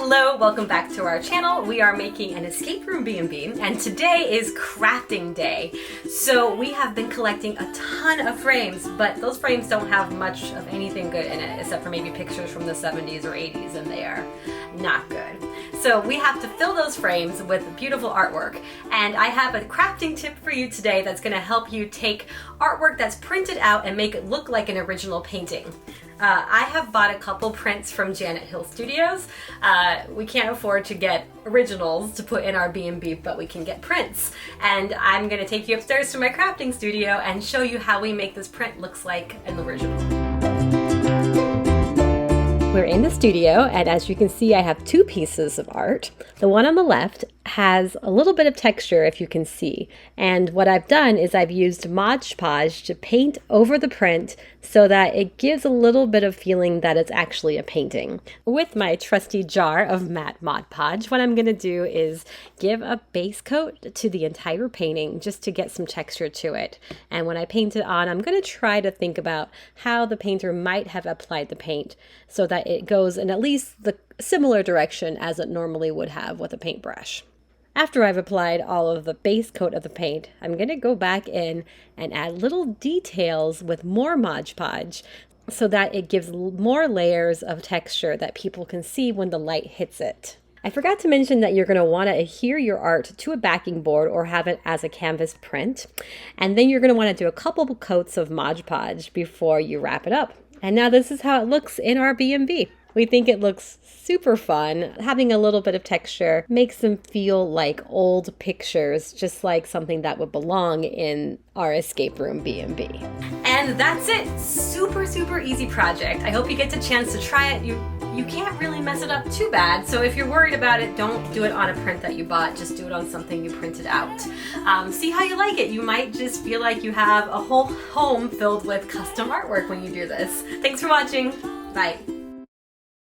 Hello, welcome back to our channel. We are making an escape room B&B and today is crafting day. So we have been collecting a ton of frames, but those frames don't have much of anything good in it except for maybe pictures from the 70s or 80s and they are not good. So we have to fill those frames with beautiful artwork, and I have a crafting tip for you today that's going to help you take artwork that's printed out and make it look like an original painting. I have bought a couple prints from Janet Hill Studios. We can't afford to get originals to put in our B&B, but we can get prints. And I'm going to take you upstairs to my crafting studio and show you how we make this print looks like an original. We're in the studio, and as you can see, I have two pieces of art. The one on the left has a little bit of texture, if you can see. And what I've done is I've used Mod Podge to paint over the print so that it gives a little bit of feeling that it's actually a painting. With my trusty jar of Matte Mod Podge, what I'm going to do is give a base coat to the entire painting just to get some texture to it. And when I paint it on, I'm going to try to think about how the painter might have applied the paint so that it goes in at least the similar direction as it normally would have with a paintbrush. After I've applied all of the base coat of the paint, I'm going to go back in and add little details with more Mod Podge so that it gives more layers of texture that people can see when the light hits it. I forgot to mention that you're going to want to adhere your art to a backing board or have it as a canvas print. And then you're going to want to do a couple coats of Mod Podge before you wrap it up. And now this is how it looks in our B&B. We think it looks super fun. Having a little bit of texture makes them feel like old pictures, just like something that would belong in our escape room B&B. And that's it. Super, super easy project. I hope you get the chance to try it. You can't really mess it up too bad, so if you're worried about it, don't do it on a print that you bought. Just do it on something you printed out. See how you like it. You might just feel like you have a whole home filled with custom artwork when you do this. Thanks for watching. Bye.